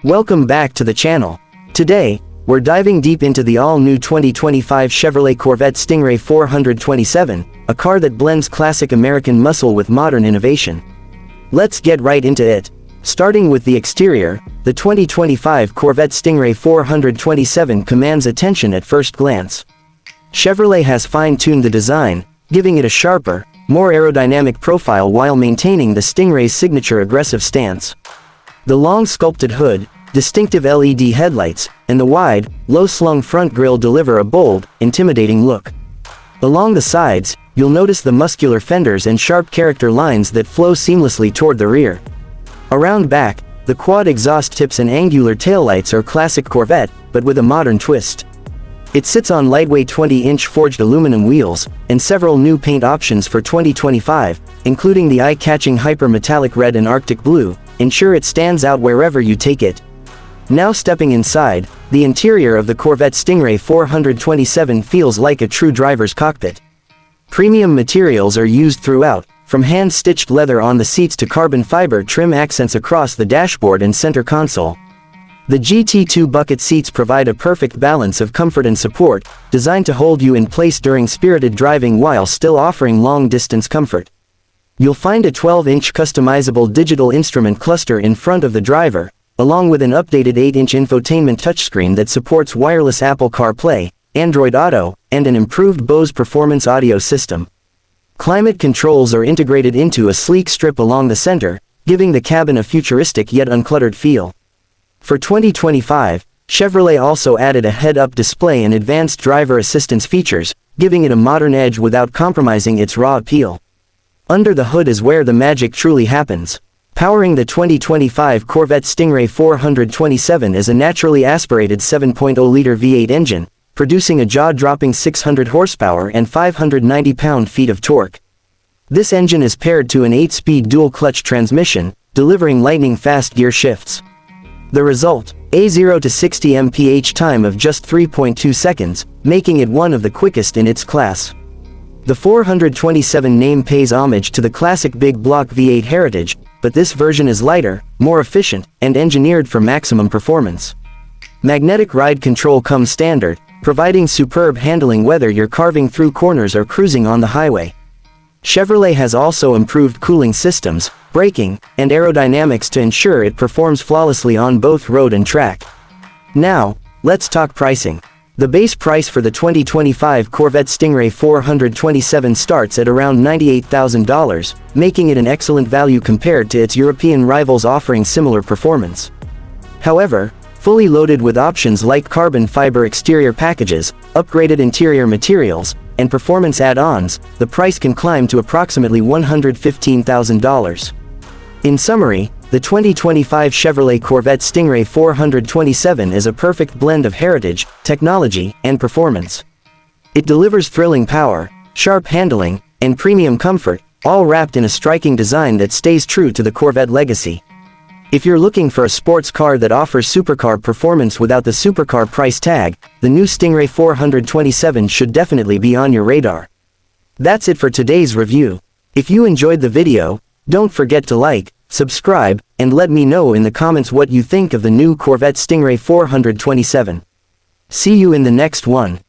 Welcome back to the channel. Today, we're diving deep into the all-new 2025 Chevrolet Corvette Stingray 427, a car that blends classic American muscle with modern innovation. Let's get right into it. Starting with the exterior, the 2025 Corvette Stingray 427 commands attention at first glance. Chevrolet has fine-tuned the design, giving it a sharper, more aerodynamic profile while maintaining the Stingray's signature aggressive stance. The long sculpted hood, distinctive LED headlights, and the wide, low-slung front grille deliver a bold, intimidating look. Along the sides, you'll notice the muscular fenders and sharp character lines that flow seamlessly toward the rear. Around back, the quad exhaust tips and angular taillights are classic Corvette, but with a modern twist. It sits on lightweight 20-inch forged aluminum wheels, and several new paint options for 2025, including the eye-catching hyper-metallic red and Arctic blue, ensure it stands out wherever you take it. Now stepping inside, the interior of the Corvette Stingray 427 feels like a true driver's cockpit. Premium materials are used throughout, from hand-stitched leather on the seats to carbon fiber trim accents across the dashboard and center console. The GT2 bucket seats provide a perfect balance of comfort and support, designed to hold you in place during spirited driving while still offering long-distance comfort. You'll find a 12-inch customizable digital instrument cluster in front of the driver, along with an updated 8-inch infotainment touchscreen that supports wireless Apple CarPlay, Android Auto, and an improved Bose Performance audio system. Climate controls are integrated into a sleek strip along the center, giving the cabin a futuristic yet uncluttered feel. For 2025, Chevrolet also added a head-up display and advanced driver assistance features, giving it a modern edge without compromising its raw appeal. Under the hood is where the magic truly happens. Powering the 2025 Corvette Stingray 427 is a naturally aspirated 7.0-liter V8 engine, producing a jaw-dropping 600 horsepower and 590 pound-feet of torque. This engine is paired to an 8-speed dual-clutch transmission, delivering lightning-fast gear shifts. The result, a 0 to 60 mph time of just 3.2 seconds, making it one of the quickest in its class. The 427 name pays homage to the classic big block V8 heritage, but this version is lighter, more efficient, and engineered for maximum performance. Magnetic ride control comes standard, providing superb handling whether you're carving through corners or cruising on the highway. Chevrolet has also improved cooling systems, braking, and aerodynamics to ensure it performs flawlessly on both road and track. Now, let's talk pricing. The base price for the 2025 Corvette Stingray 427 starts at around $98,000, making it an excellent value compared to its European rivals offering similar performance. However, fully loaded with options like carbon fiber exterior packages, upgraded interior materials, and performance add-ons, the price can climb to approximately $115,000. In summary, the 2025 Chevrolet Corvette Stingray 427 is a perfect blend of heritage, technology, and performance. It delivers thrilling power, sharp handling, and premium comfort, all wrapped in a striking design that stays true to the Corvette legacy. If you're looking for a sports car that offers supercar performance without the supercar price tag, the new Stingray 427 should definitely be on your radar. That's it for today's review. If you enjoyed the video, don't forget to like, subscribe, and let me know in the comments what you think of the new Corvette Stingray 427. See you in the next one.